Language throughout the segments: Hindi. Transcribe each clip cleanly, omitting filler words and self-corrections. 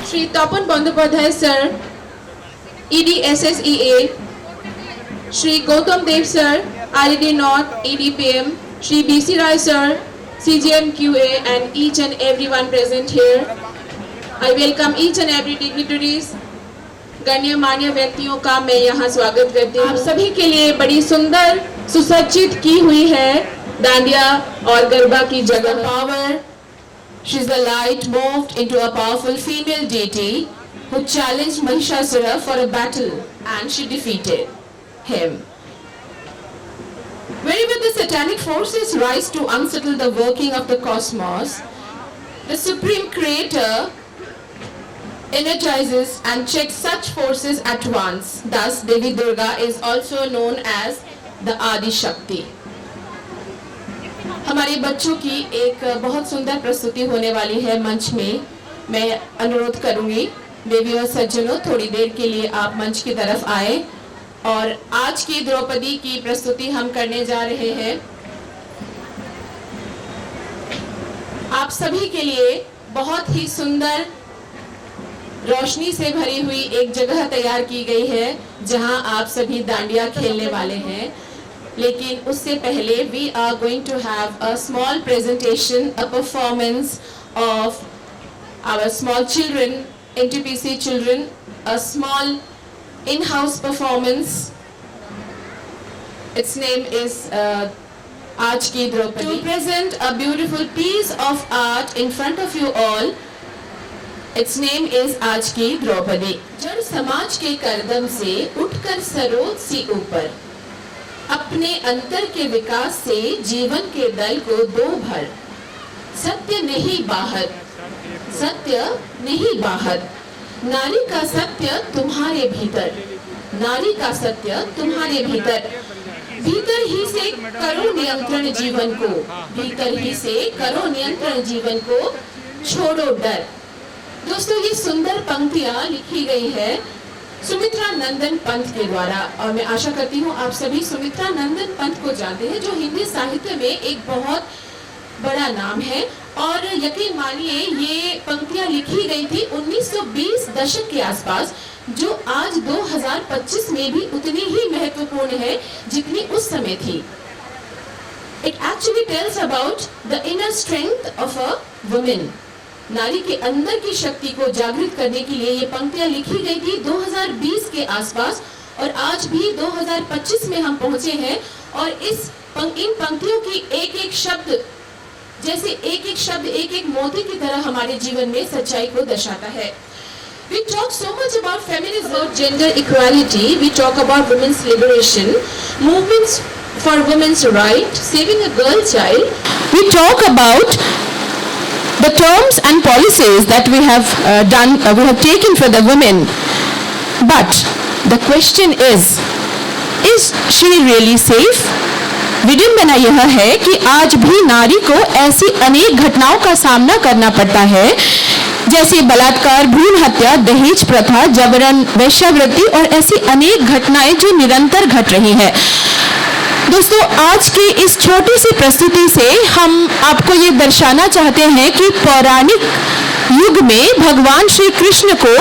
Shri Tapan Bandyopadhyay Sir, EDSSEA, Shri Gautam Dev Sir, IDD North, EDPM, Shri BC Rai Sir, CGMQA, and each and everyone present here. I welcome each and every dignitaries. गण्यमान्य व्यक्तियों का मैं यहाँ स्वागत करती हूँ। आप सभी के लिए बड़ी सुंदर सुसज्जित की हुई है डांडिया और गरबा की जगह। Power, she is the light moved into a powerful female deity who challenged Mahishasura for a battle and she defeated him. Wherever the satanic forces rise to unsettle the working of the cosmos, the Supreme Creator energizes and checks such forces at once. Thus, Devi Durga is also known as the Adi Shakti. हमारे बच्चों की एक बहुत सुंदर प्रस्तुति होने वाली है मंच में। मैं अनुरोध करूंगी देवी और सज्जनों, थोड़ी देर के लिए आप मंच की तरफ आए और आज की द्रौपदी की प्रस्तुति हम करने जा रहे हैं। आप सभी के लिए बहुत ही सुंदर रोशनी से भरी हुई एक जगह तैयार की गई है जहां आप सभी डांडिया खेलने वाले हैं। लेकिन उससे पहले we are going to have a small presentation, a performance of our small children, NTPC children, a small in-house performance. Its name is Aaj Ki Draupadi. To present a beautiful piece of art in front of you all. Its name is आज की द्रौपदी। जड़ समाज के करदम से उठकर सरोज सी ऊपर, अपने अंतर के विकास से जीवन के दल को दो भर। सत्य नहीं बाहर, सत्य नहीं बाहर, नारी का सत्य तुम्हारे भीतर, नारी का सत्य तुम्हारे भीतर। भीतर ही से करो नियंत्रण जीवन को, भीतर ही से करो नियंत्रण जीवन को, छोड़ो डर। दोस्तों, ये सुंदर पंक्तियां लिखी गई है सुमित्रा नंदन पंत के द्वारा और मैं आशा करती हूँ आप सभी सुमित्रा नंदन पंत को जानते हैं, जो हिंदी साहित्य में एक बहुत बड़ा नाम है। और यकीन मानिए ये पंक्तियां लिखी गई थी 1920 दशक के आसपास, जो आज 2025 में भी उतनी ही महत्वपूर्ण है जितनी उस समय थी। It actually tells about the inner strength of a woman. नारी के अंदर की शक्ति को जागृत करने के लिए ये पंक्तियां लिखी गई थी 2020 के आसपास, और आज भी 2025 में हम पहुंचे हैं। और इन पंक्तियों की एक एक शब्द, जैसे एक एक शब्द एक एक मोती की तरह हमारे जीवन में सच्चाई को दर्शाता है। We talk so much about feminism, about gender equality. We talk about women's liberation, movements for women's right, saving a girl child. We talk about the terms and policies that we have we have taken for the women. But the question is she really safe? विडंबना यह है कि आज भी नारी को ऐसी अनेक घटनाओं का सामना करना पड़ता है, जैसे बलात्कार, भ्रूण हत्या, दहेज प्रथा, जबरन, वेश्यावृत्ति और ऐसी अनेक घटनाएं जो निरंतर घट रही हैं। दोस्तों, आज की इस छोटी सी प्रस्तुति से हम आपको ये दर्शाना चाहते हैं कि पौराणिक युग में भगवान श्री कृष्ण को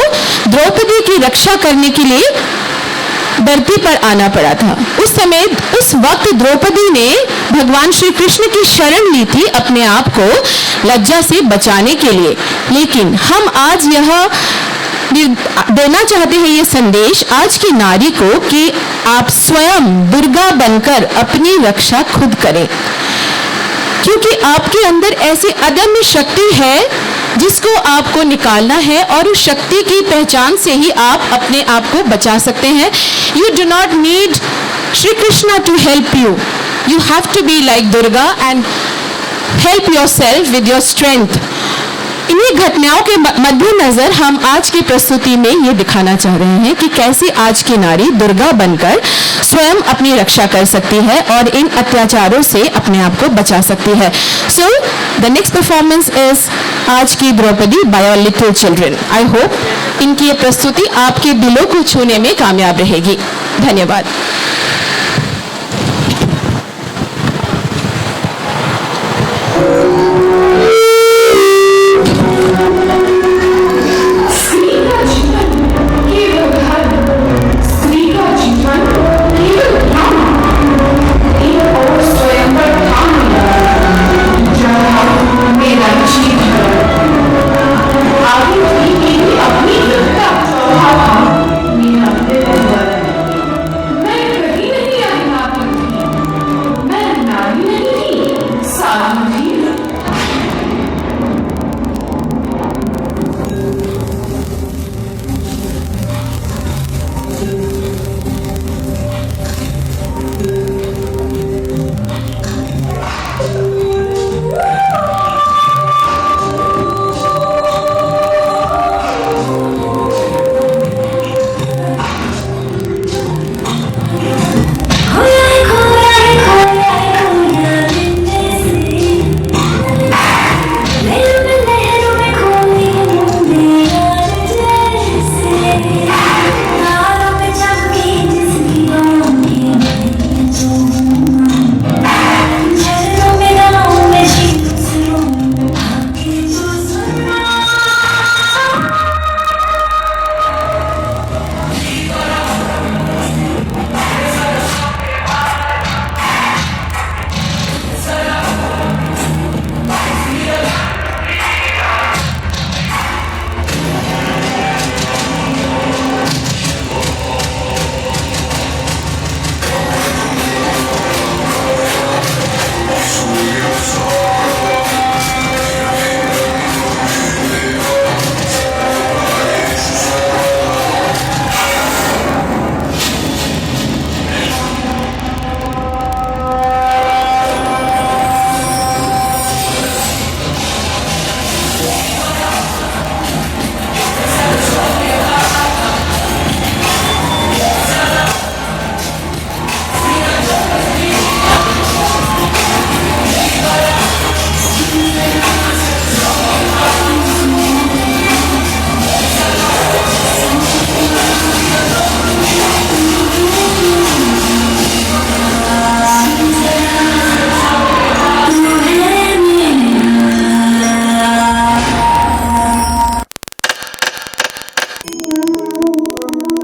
द्रौपदी की रक्षा करने के लिए धरती पर आना पड़ा था। उस वक्त द्रौपदी ने भगवान श्री कृष्ण की शरण ली थी अपने आप को लज्जा से बचाने के लिए। लेकिन हम आज यह देना चाहते हैं ये संदेश आज की नारी को कि आप स्वयं दुर्गा बनकर अपनी रक्षा खुद करें, क्योंकि आपके अंदर ऐसी अदम्य शक्ति है जिसको आपको निकालना है, और उस शक्ति की पहचान से ही आप अपने आप को बचा सकते हैं। You do not need Shri Krishna to help you. You have to be like Durga and help yourself with your strength. इन्हीं घटनाओं के मद्देनजर हम आज की प्रस्तुति में ये दिखाना चाह रहे हैं कि कैसे आज की नारी दुर्गा बनकर स्वयं अपनी रक्षा कर सकती है और इन अत्याचारों से अपने आप को बचा सकती है। So the next performance is आज की Draupadi by our little children. I hope इनकी ये प्रस्तुति आपके दिलों को छूने में कामयाब रहेगी। धन्यवाद।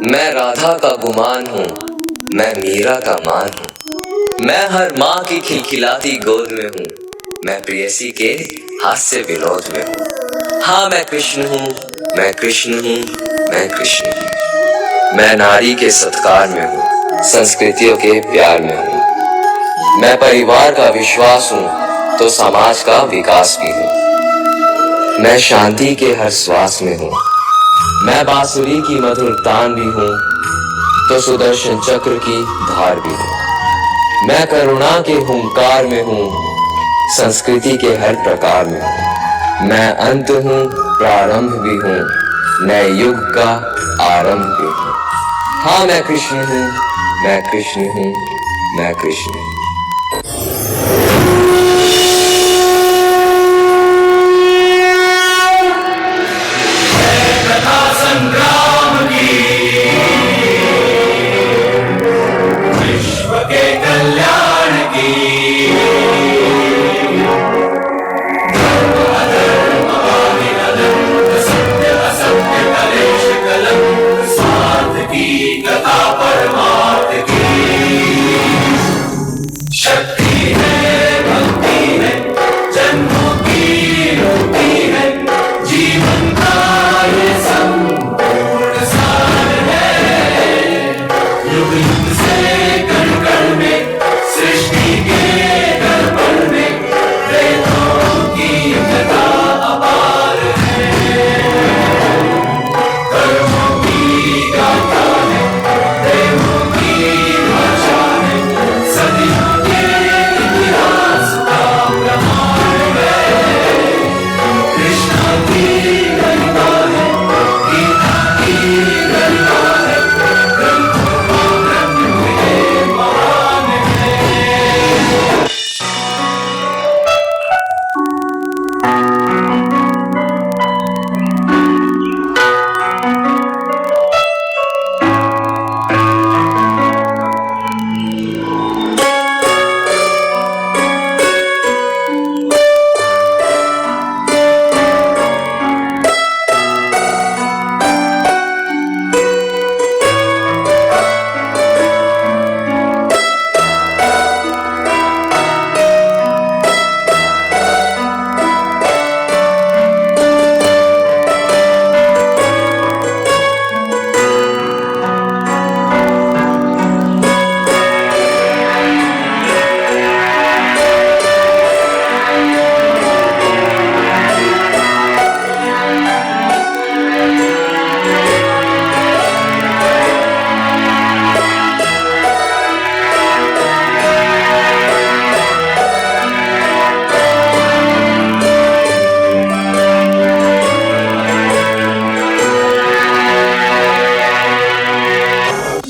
मैं राधा का गुमान हूँ, मैं मीरा का मान हूँ, मैं हर माँ की खिलखिलाती गोद में हूँ, मैं प्रेयसी के हास्य विनोद में हूँ। हाँ मैं कृष्ण हूँ, मैं कृष्ण हूँ, मैं कृष्ण हूँ। मैं नारी के सत्कार में हूँ, संस्कृतियों के प्यार में हूँ। मैं परिवार का विश्वास हूँ तो समाज का विकास भी हूँ। मैं शांति के हर श्वास में हूँ। मैं बांसुरी की मधुर तान भी हूँ तो सुदर्शन चक्र की धार भी हूँ। मैं करुणा के हुंकार में हूँ, संस्कृति के हर प्रकार में हूँ। मैं अंत हूँ, प्रारंभ भी हूँ, नए युग का आरंभ भी हूँ। हाँ मैं कृष्ण हूँ, मैं कृष्ण हूँ, मैं कृष्ण हूँ।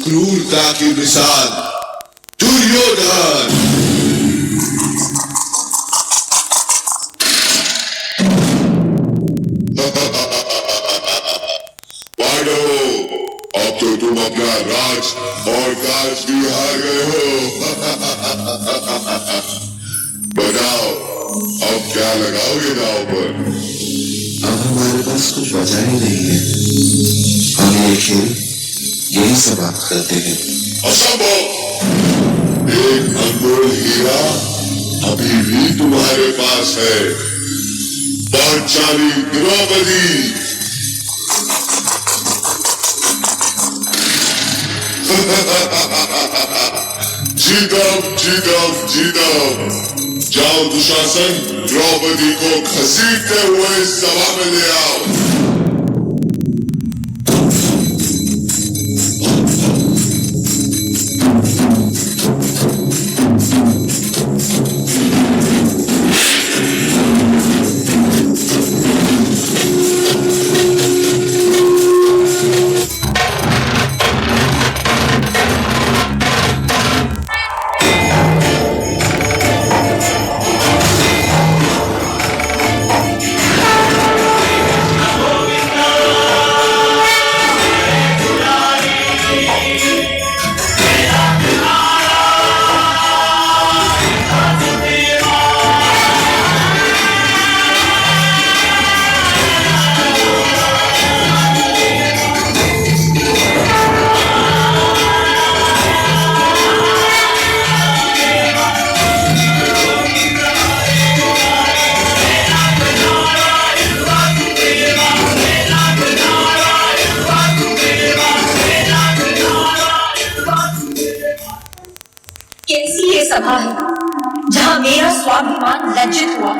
क्रूरता की मिसाल दुर्योधन। पांडवों, अब तो तुम अपना राज और काज भी हार गए हो। बताओ अब क्या लगाओगे दांव पर? अब हमारे पास कुछ बचा ही नहीं है। हम ये खेल यही समाप्त करते हैं। असंभव! एक अनमोल हीरा अभी भी तुम्हारे पास है, पांचाली द्रौपदी। जीतम जीतम जीतम। जाओ दुशासन, द्रौपदी को घसीटते हुए सभा में ले आओ। राजकुमार लज्जित हुआ।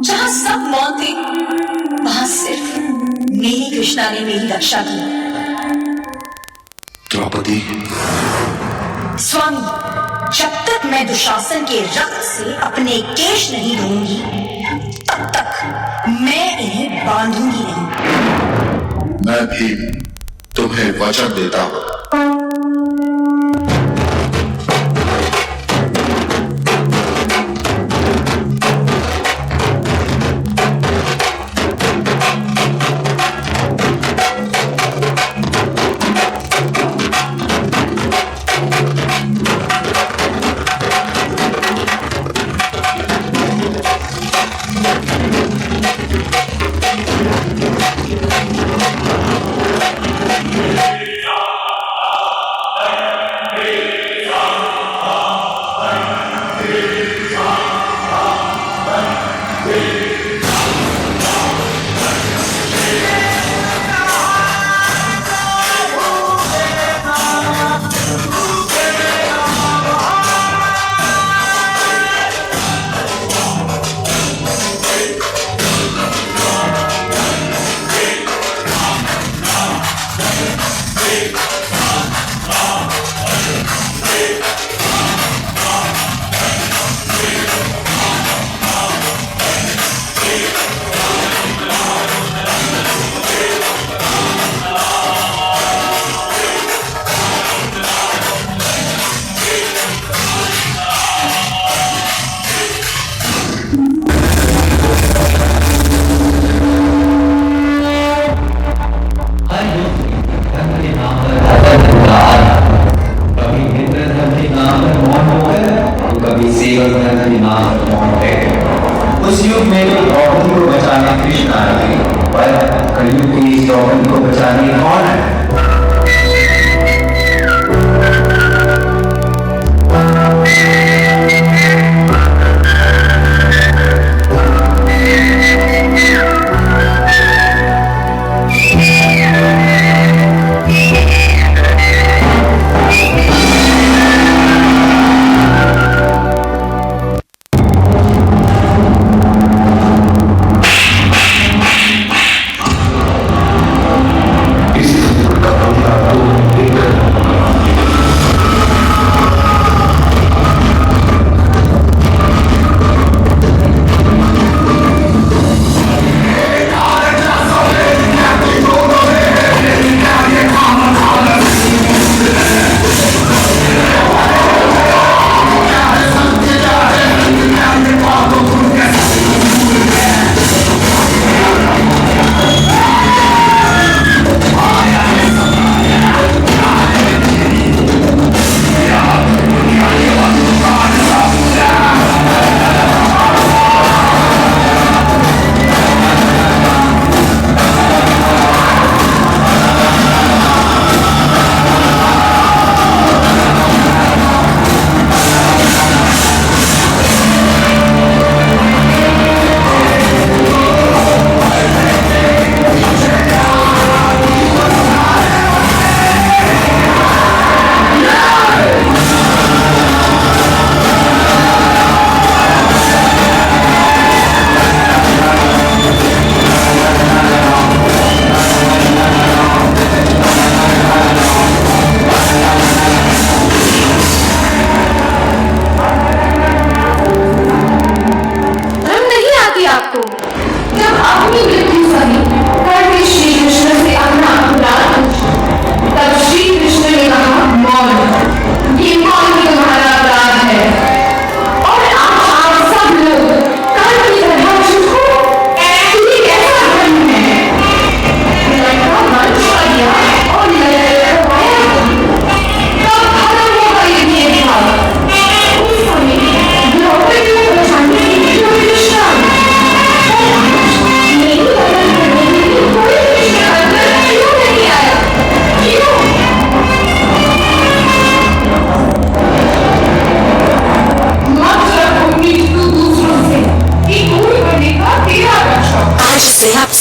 जहां सब मौन थे, वहां सिर्फ मेरी कृष्णा ने मेरी रक्षा की। द्रौपदी, स्वामी, जब तक मैं दुशासन के रक्त से अपने केश नहीं धोऊंगी, तब तक मैं इन्हें बांधूंगी नहीं। मैं भी तुम्हें वचन देता हूँ। उस युग में द्रौपदी को बचाने कृष्ण आए, पर कलयुग की इस द्रौपदी को बचाने कौन है?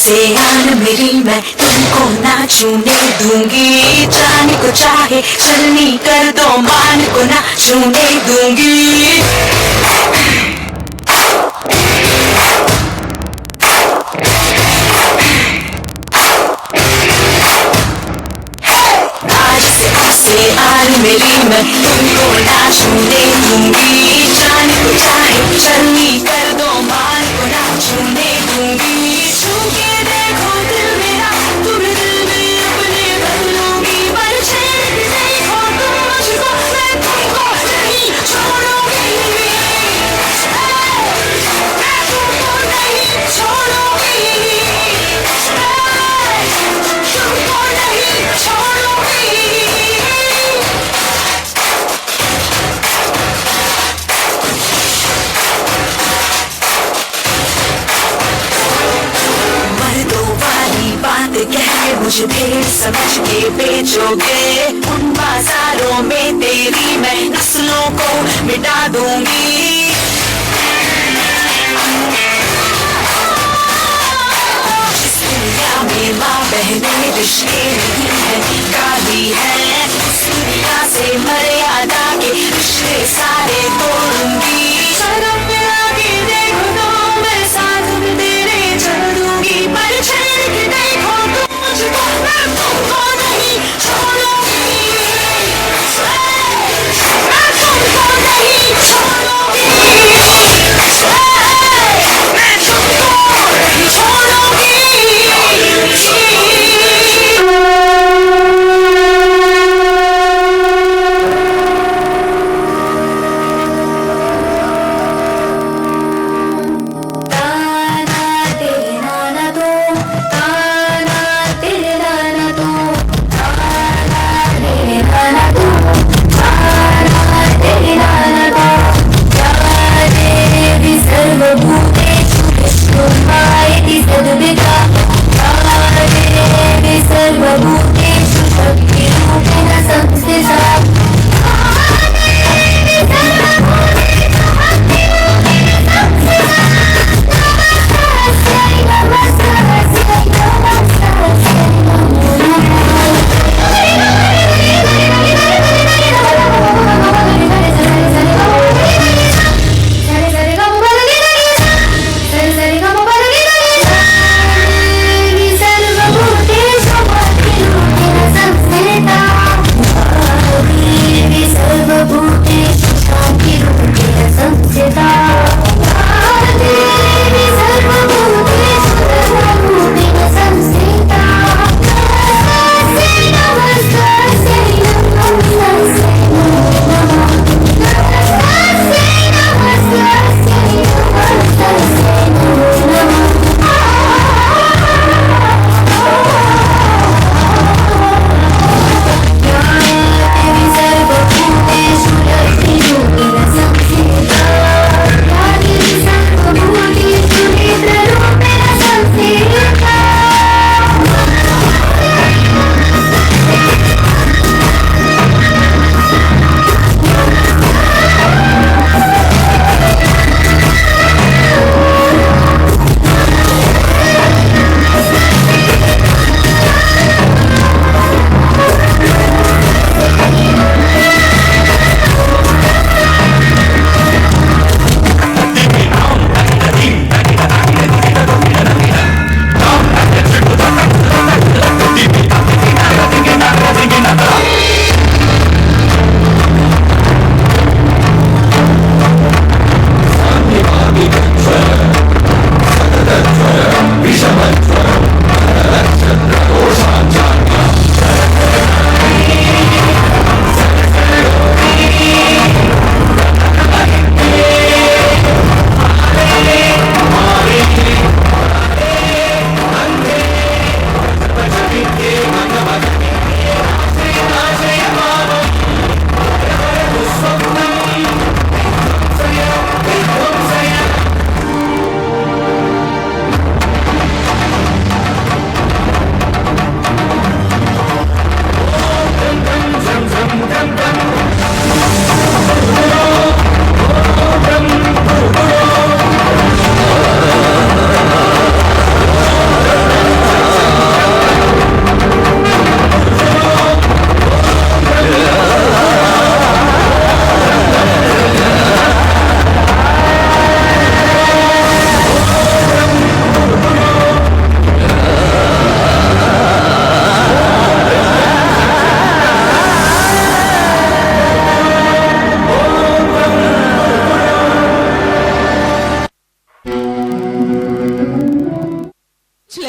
जान मेरी मैं तुमको ना छूने दूंगी, जान को चाहे चलनी कर दो मान को ना छूने दूंगी। आज से आपसे आन मेरी मैं तुमको ना छूने दूंगी जान को चाहे शर्मी कर दो मान को ना छूने दूंगी छू के देखो दिल मेरा तुम्हें दिल में अपने बदलूंगी पर छेड़ के देखो तुम मुझको मैं तुमको नहीं छोड़ूंगी मैं तुमको नहीं छोड़ूंगी तुमको नहीं छोड़ूंगी मर्दों वाली बात कह के मुझे भेड़ समझ के बेचोगे उन बाजारों में तेरी मैं नस्लों को मिटा दूंगी जिस दुनिया में माँ बहने रिश्ते नहीं है काली है उस दुनिया से मर्यादा के रिश्ते सारे तोड़ूंगी शर्म में आके देखो तो मैं साथ में तेरे चल दूंगी पर छेड़ के देखो तुम मुझको मैं तुमको नहीं छोड़ूंगी मैं तुमको नहीं छोड़ूंगी मैं तुमको नहीं छोड़ूंगी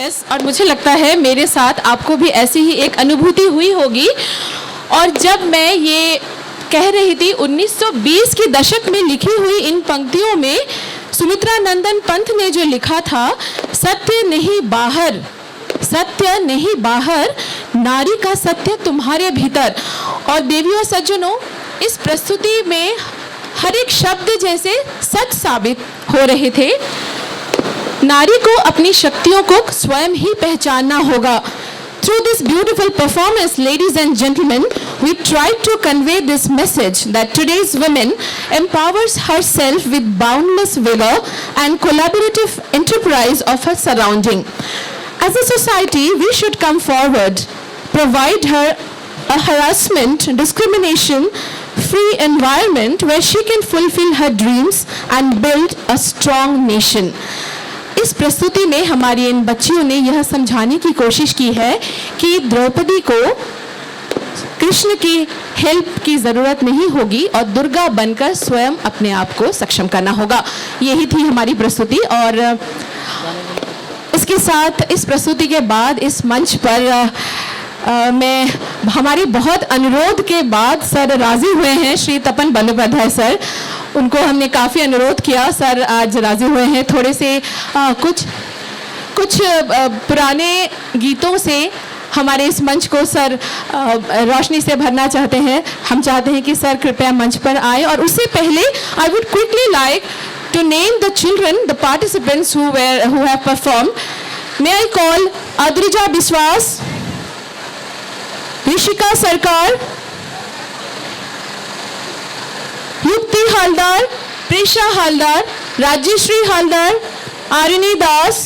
यस, और मुझे लगता है मेरे साथ आपको भी ऐसी ही एक अनुभूति हुई होगी। और जब मैं ये कह रही थी 1920 के दशक में लिखी हुई इन पंक्तियों में सुमित्रा नंदन पंत ने जो लिखा था, सत्य नहीं बाहर, सत्य नहीं बाहर, नारी का सत्य तुम्हारे भीतर। और देवियों सज्जनों, इस प्रस्तुति में हर एक शब्द जैसे सच साबित हो रहे थे। नारी को अपनी शक्तियों को स्वयं ही पहचानना होगा। Through this beautiful performance, ladies and gentlemen, we tried to convey this message that today's woman empowers herself with boundless vigor and collaborative enterprise of her surrounding. As a society, we should come forward, provide her a harassment, discrimination free environment where she can fulfill her dreams and build a strong nation. इस प्रस्तुति में हमारी इन बच्चियों ने यह समझाने की कोशिश की है कि द्रौपदी को कृष्ण की हेल्प की ज़रूरत नहीं होगी और दुर्गा बनकर स्वयं अपने आप को सक्षम करना होगा। यही थी हमारी प्रस्तुति। और इसके साथ इस प्रस्तुति के बाद इस मंच पर मैं हमारे बहुत अनुरोध के बाद सर राजी हुए हैं, श्री तपन बंदोपाध्याय सर। उनको हमने काफ़ी अनुरोध किया, सर आज राजी हुए हैं। थोड़े से कुछ पुराने गीतों से हमारे इस मंच को सर रोशनी से भरना चाहते हैं। हम चाहते हैं कि सर कृपया मंच पर आए। और उससे पहले I would quickly like to name the children, the participants who have perform. May I call Adrija Biswas, Rishika Sarkar, Yukti Haldar, Presha Haldar, Rajeshree Haldar, Arini Das,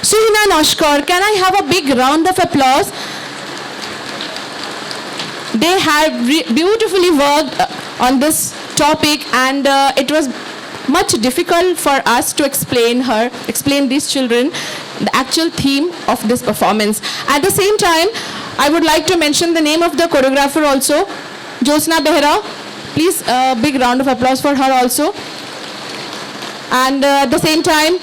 Suhina Naushkar. Can I have a big round of applause? They have beautifully worked on this topic, and it was much difficult for us to explain these children the actual theme of this performance. At the same time, I would like to mention the name of the choreographer also, Josna Behra. Please, a big round of applause for her also. And at the same time,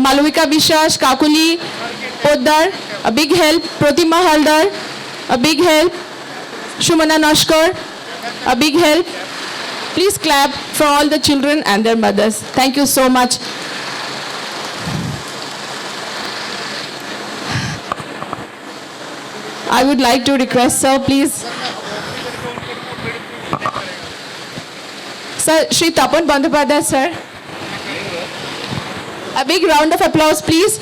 Malavika Bishash, Kakuli Poddar, a big help. Pratima Haldar, a big help. Shumana Noshkar, a big help. Please clap for all the children and their mothers. Thank you so much. I would like to request, sir, please. Sir, Shri Tapan Bandyopadhyay, sir. A big round of applause, please.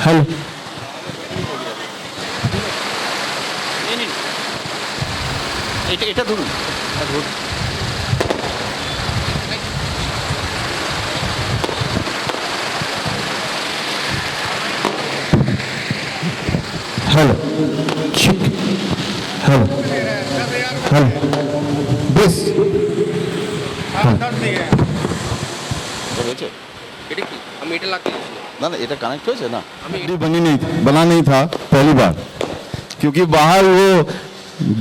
Hello এটা ধরুন हेलो हेलो हेलो बस এটা কি আমি এটা লাগতে ना ना এটা कनेक्ट हो ना बना नहीं था पहली बार, क्योंकि बाहर वो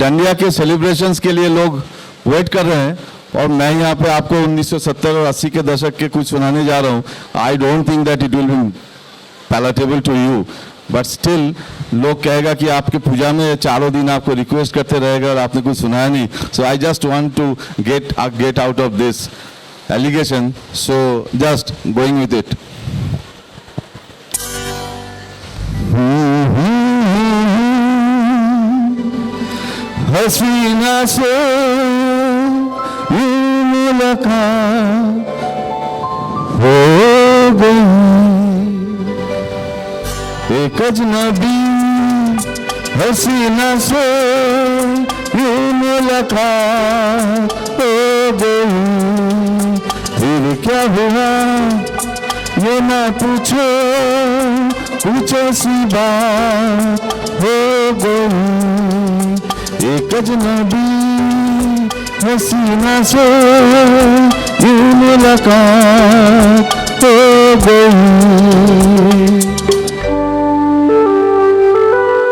डंडिया के सेलिब्रेशंस के लिए लोग वेट कर रहे हैं और मैं यहाँ पे आपको 1970 और 80 के दशक के कुछ सुनाने जा रहा हूँ. I don't think that it will be palatable to you, but still लोग कहेगा कि आपके पूजा में चारों दिन आपको रिक्वेस्ट करते रहेगा और आपने कुछ सुनाया नहीं. So I just want to get out of this allegation, so just going with it. हसीना से मुलाकात हो गई, एक अजनबी हसीना से मुलाकात हो गई. फिर क्या हुआ ये ना पूछो, पूछो सी बात हो गई. एक अजनबी हसीना से मुलाकात हो गई.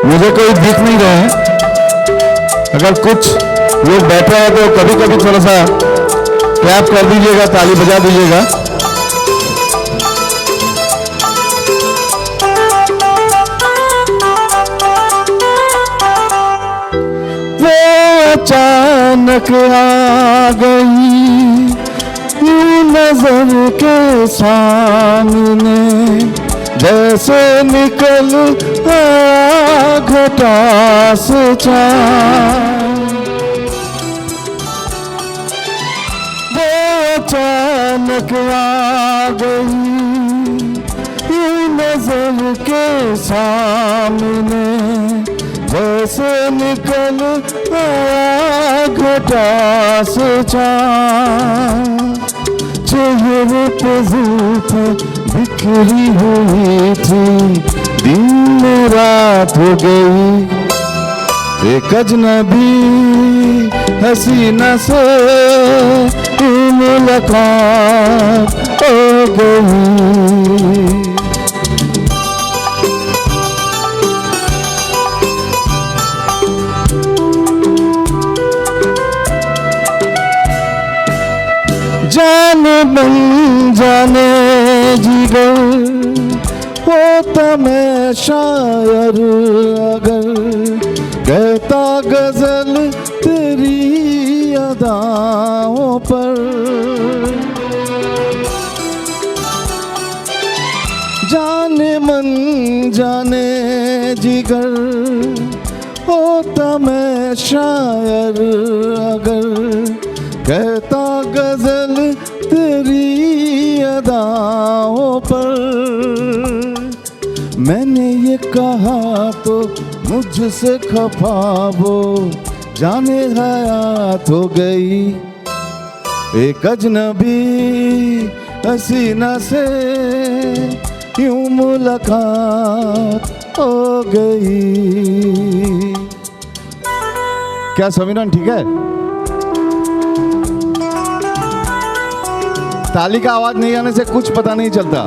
मुझे कोई दिख नहीं रहा है. अगर कुछ लोग बैठे हैं तो कभी कभी थोड़ा सा क्लैप कर दीजिएगा, ताली बजा दीजिएगा। वो अचानक आ गई यूं नजर के सामने, जैसे निकल आया घटा से चाँद। वो अचानक आ गई यूं नजर के सामने, जैसे निकल आया घटा से चाँद। चेहरे पे जुल्फें बिखरी हुई थी, दिन में रात हो गई। एक अजनबी हसीना से मुलाकात हो गई। जाने बन जाने जिगर होता मैं शायर अगर, कहता गजल तेरी अदाओं पर। जाने मन जाने जिगर होता मैं शायर अगर, कहता गजल तेरी अदाओं पर। मैंने ये कहा तो मुझसे खफा वो जाने हयात हो गई। एक अजनबी हसीना से यूं मुलाकात हो गई। क्या समीरन ठीक है? ताली का आवाज नहीं आने से कुछ पता नहीं चलता।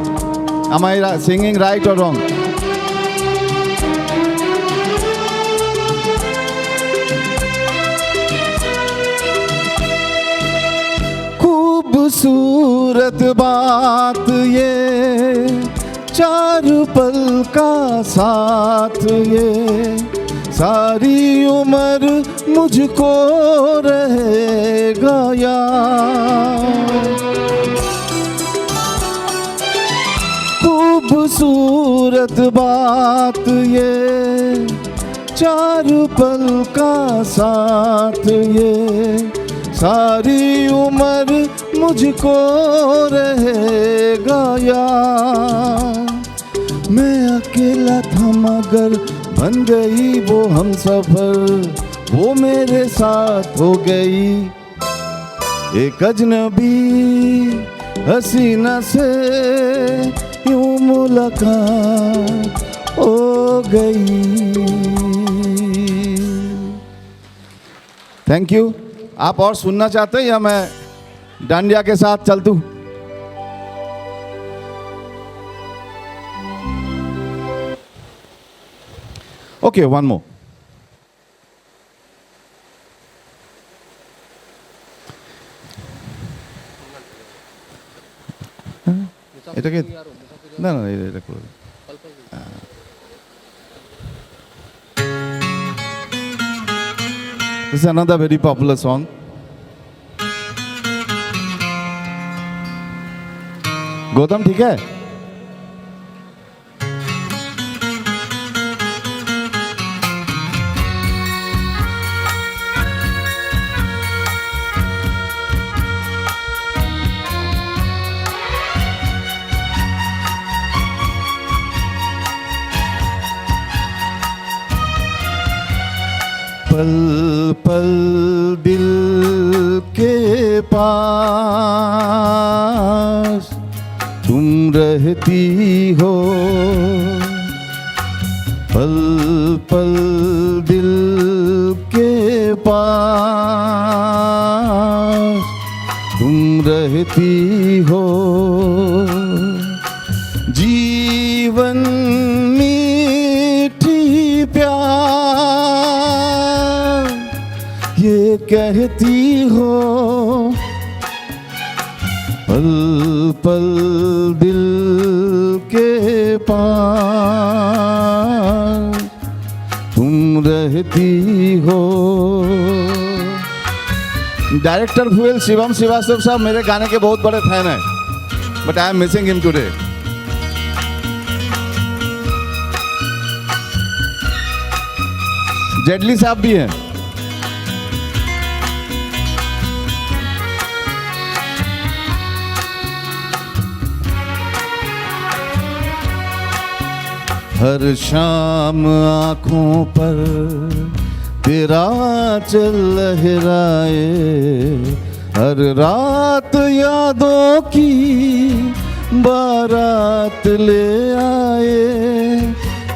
Am I singing right or wrong? खूबसूरत बात ये, चार पल का साथ ये, सारी उम्र मुझको रहेगा याद। खूबसूरत बात ये, चार पल का साथ ये, सारी उम्र मुझको रहेगा याद। मैं अकेला था मगर बन गई वो हमसफर, वो मेरे साथ हो गई। एक अजनबी हसीना से यूं मुलाकात हो गई। Thank you. आप और सुनना चाहते हैं या मैं डांडिया के साथ चल दूं? Okay, one more. এটাকে না না এটা করে This is another very popular song. Gautam ठीक है? पल पल दिल के पास तुम रहती हो, पल पल दिल के पास तुम रहती हो। जीवन मीठी प्यार कहती हो पल पल दिल के पास तुम रहती हो। डायरेक्टर फुएल शिवम श्रीवास्तव साहब मेरे गाने के बहुत बड़े फैन हैं, but I am missing him today. Jaitley साहब भी हैं। हर शाम आँखों पर तेरा चल लहराए, हर रात यादों की बारात ले आए।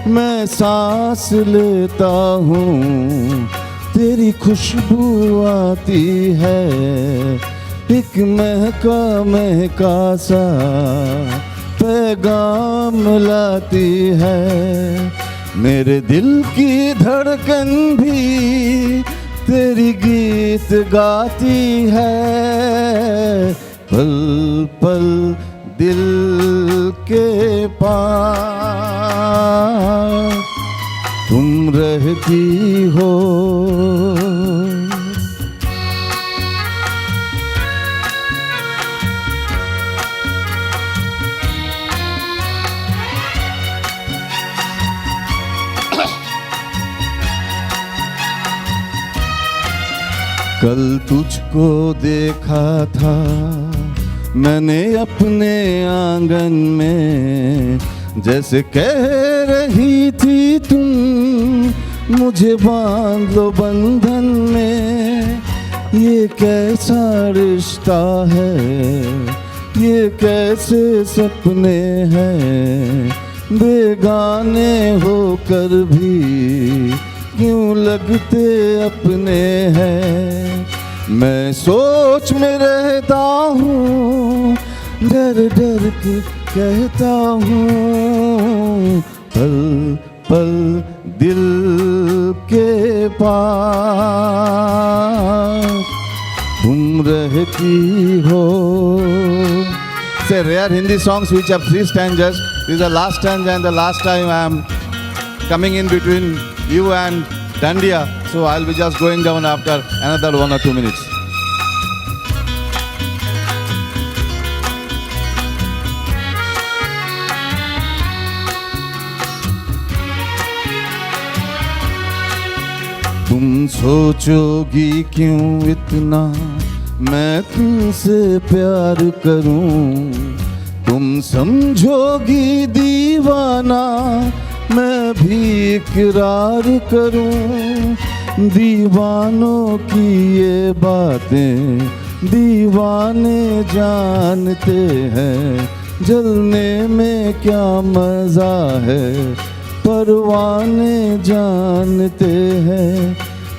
मैं सांस लेता हूँ तेरी खुशबू आती है, एक महका महका सा पैगाम लाती है। मेरे दिल की धड़कन भी तेरी गीत गाती है, पल पल दिल के पास तुम रहती हो। कल तुझको देखा था मैंने अपने आंगन में, जैसे कह रही थी तुम मुझे बांध लो बंधन में। ये कैसा रिश्ता है, ये कैसे सपने हैं, बेगाने होकर भी क्यों लगते अपने हैं। मैं सोच में रहता हूँ, डर डर के कहता हूँ, पल पल दिल के पास तुम रहती हो। Say rare Hindi songs which have 3 stanzas. This is the last stanza and the last time I am coming in between you and Dandiya, so I'll be just going down after another 1 or 2 minutes. तुम सोचोगी क्यों इतना मैं तुमसे प्यार करूं, तुम समझोगी दीवाना मैं भी इकरार करूं। दीवानों की ये बातें दीवाने जानते हैं, जलने में क्या मजा है परवाने जानते हैं।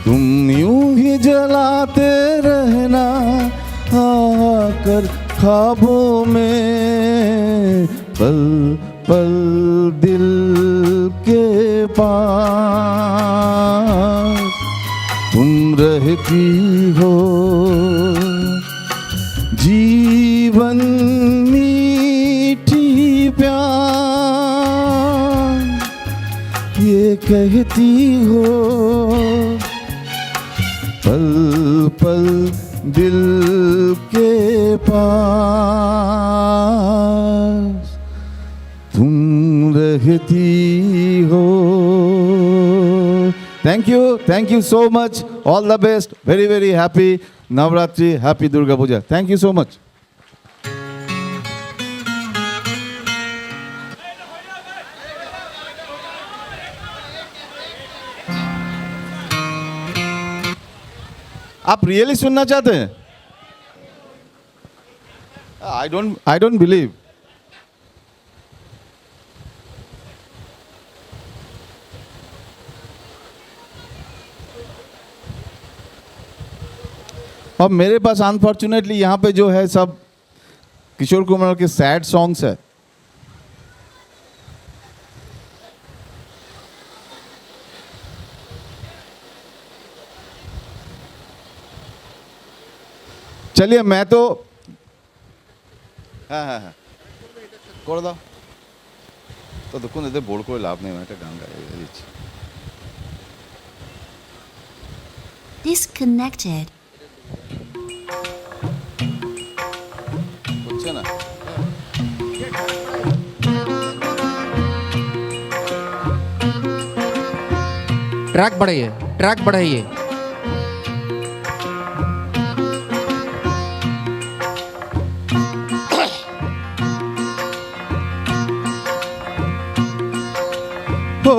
तुम यूं ही जलाते रहना आकर ख्वाबों में, पल पल दिल के पास तुम रहती हो। जीवन मीठी प्यार ये कहती हो, पल पल दिल के पास तुम रहती हो। Thank you so much. All the best. Very, very happy Navratri, happy Durga Puja. Thank you so much. आप रियली सुनना चाहते हैं? I don't believe. अब मेरे पास अनफॉर्चुनेटली यहाँ पे जो है सब किशोर कुमार के सैड सॉन्ग्स है। चलिए मैं तो হ্যাঁ করে দাও ততক্ষণ এদের বোর করে লাভ নেই, একটা গান গাইয়ে দিচ্ছি। Disconnected. হচ্ছে না ट्रैक बढ़ाइए, ट्रैक बढ़ाइए। हो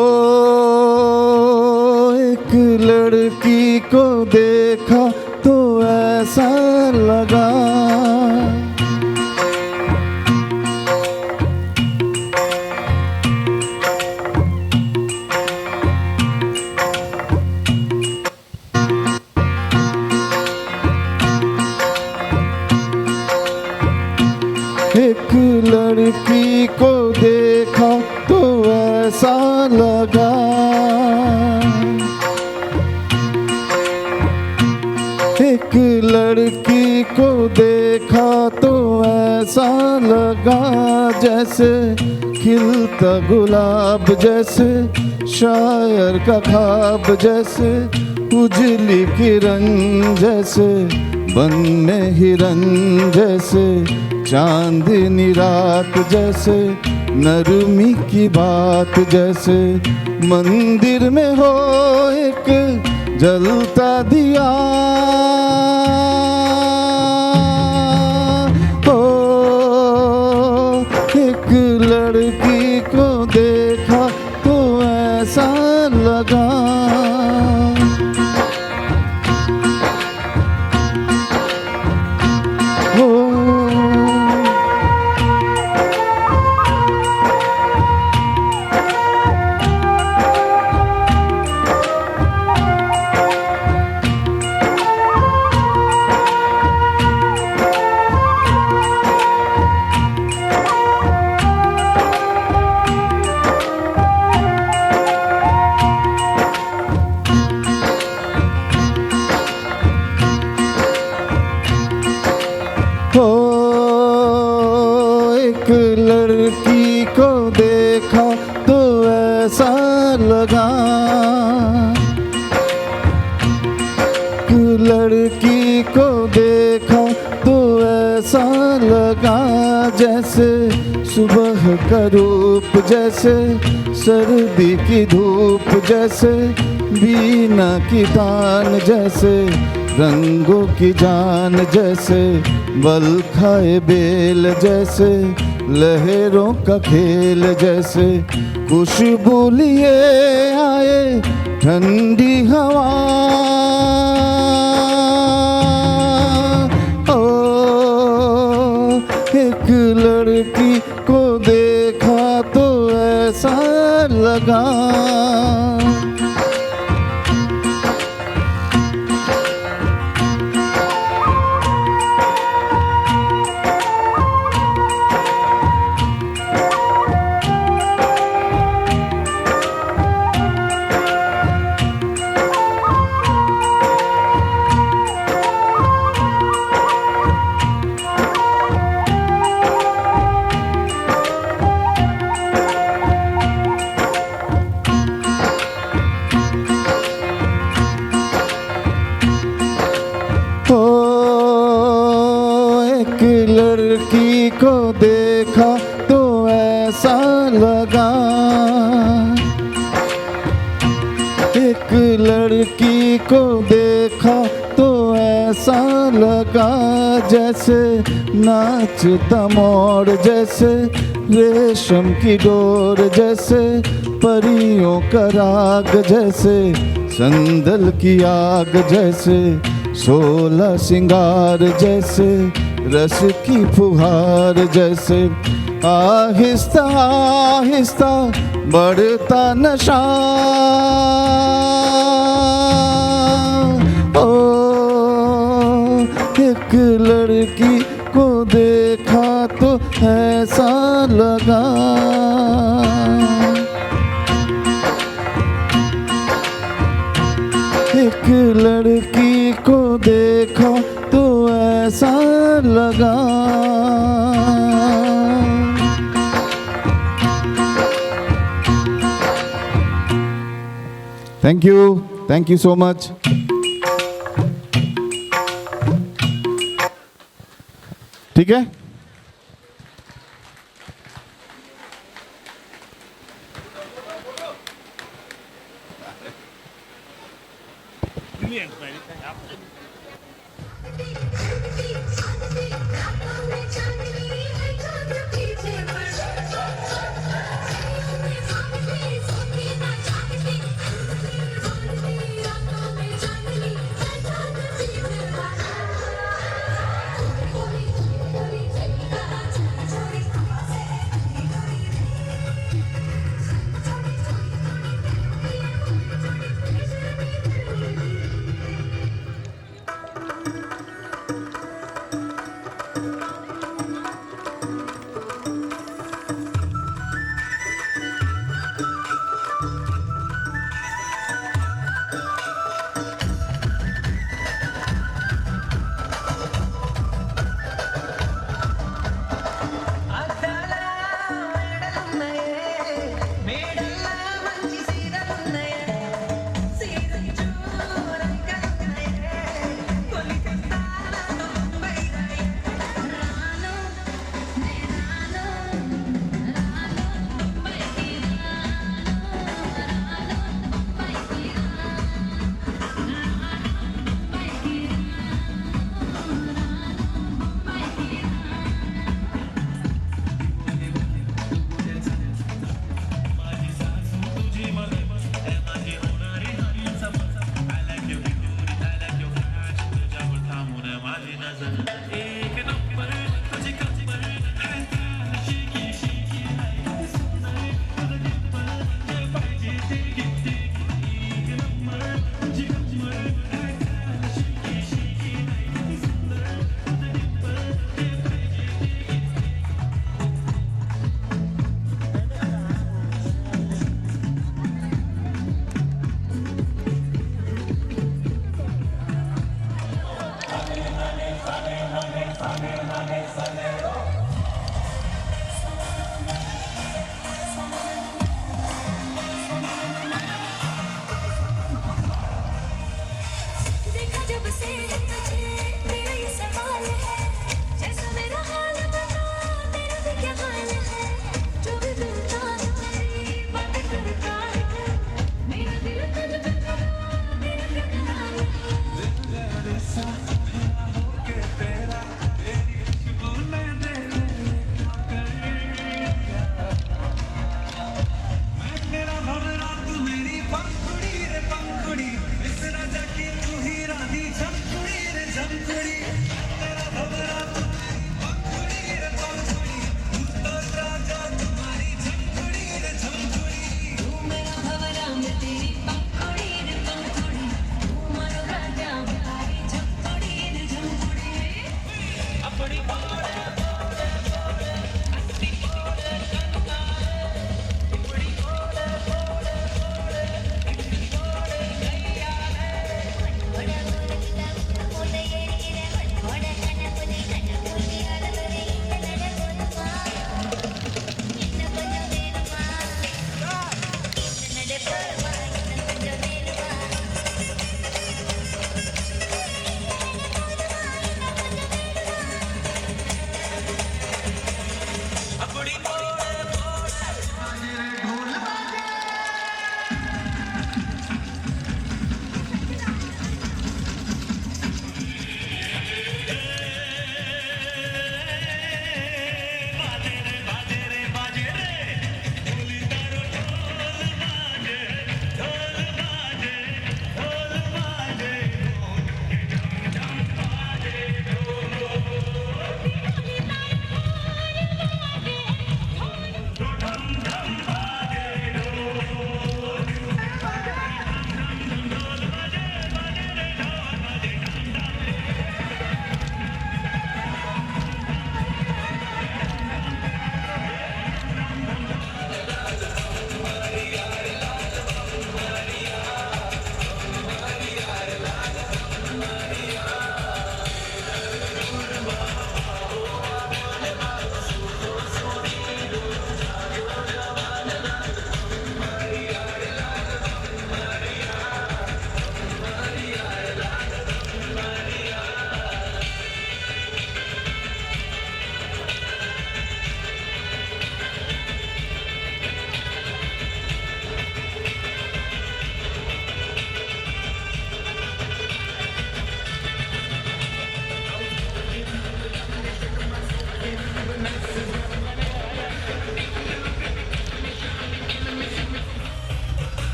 एक लड़की को देखा तो ऐसा लगा एक लड़की को देखा तो ऐसा लगा एक लड़की को देखा तो ऐसा लगा जैसे खिलता गुलाब, जैसे शायर का ख्वाब, जैसे उजली किरण, जैसे बन में हिरन, जैसे चांदनी रात, जैसे नरमी की बात, जैसे मंदिर में हो एक जलता दिया हो एक लड़की को देखा तो ऐसा लगा एक लड़की को देखा तो ऐसा लगा लड़की को देखा तो ऐसा लगा जैसे सुबह का रूप, जैसे सर्दी की धूप, जैसे बीना की तान, जैसे रंगों की जान, जैसे बल खाए बेल, जैसे लहरों का खेल, जैसे खुशबू लिए आए ठंडी हवा ओ एक लड़की को देखा तो ऐसा लगा लड़की को देखा तो ऐसा लगा एक लड़की को देखा तो ऐसा लगा जैसे नाचता मोर, जैसे रेशम की डोर, जैसे परियों का राग, जैसे संदल की आग, जैसे 16 सिंगार, जैसे रस की फुहार, जैसे आहिस्ता आहिस्ता बढ़ता नशा ओ एक लड़की को देखा तो ऐसा लगा एक लड़की को देखा तो कैसा लगा। Thank you so much. ठीक है,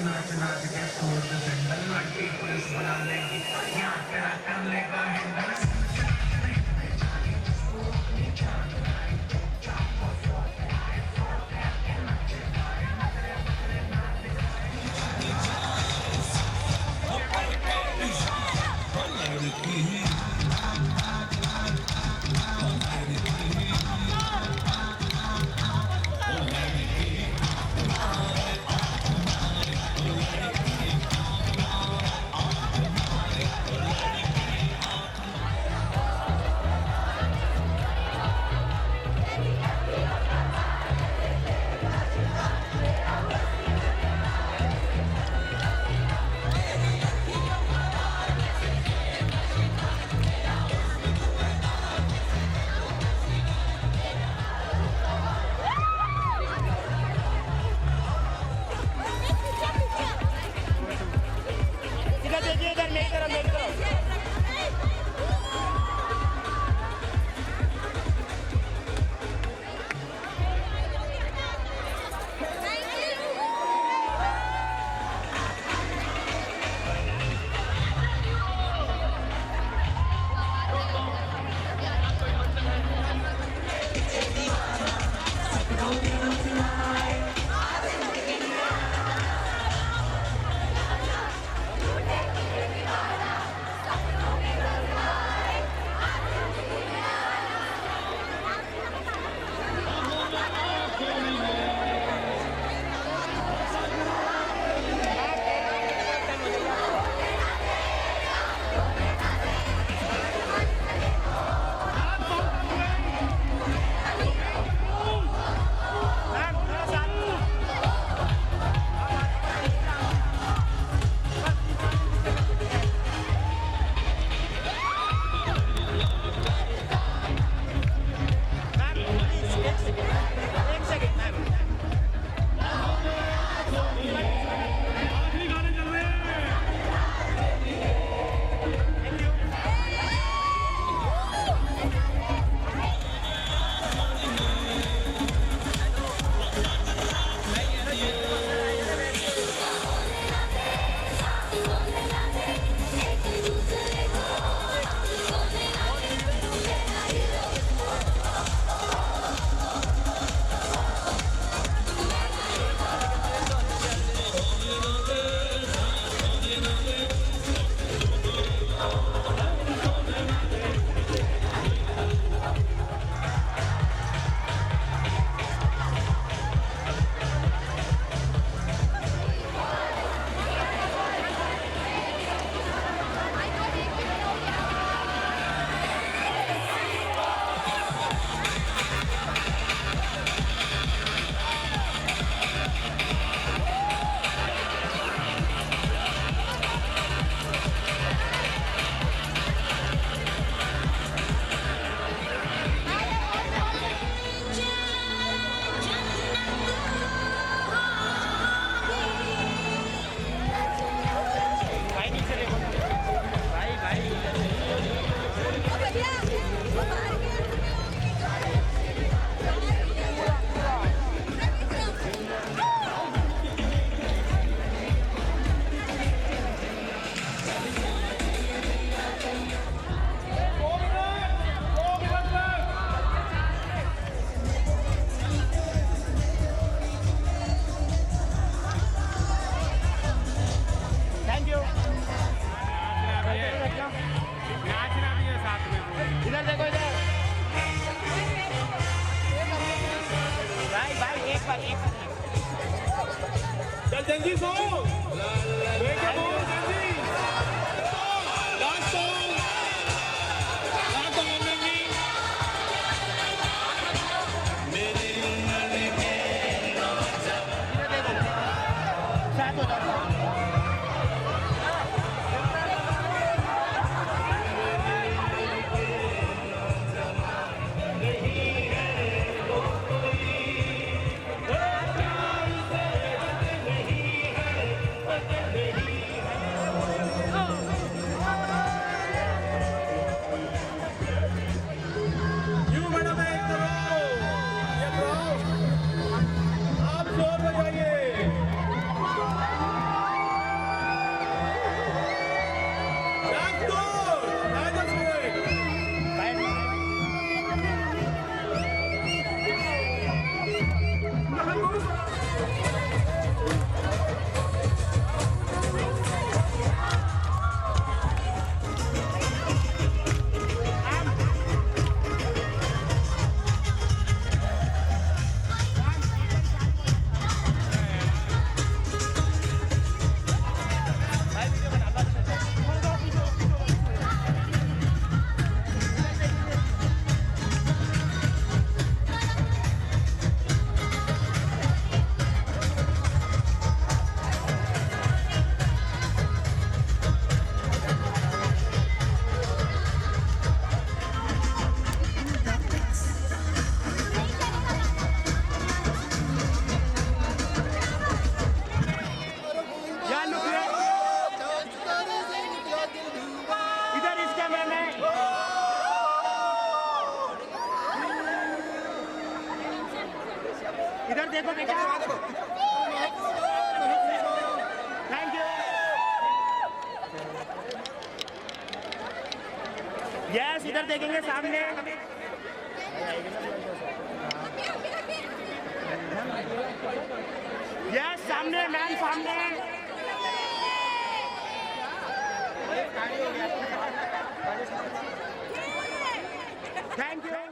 नाच नाच के सूरज Janji song. Make a move, Janji. Last song. Last song, Janji. मेरे उम्र के नौजवान। साथ हो जाओ। इधर देखो बेटा। Thank you. यस, इधर देखेंगे सामने। यस, सामने मैम, सामने। Thank you.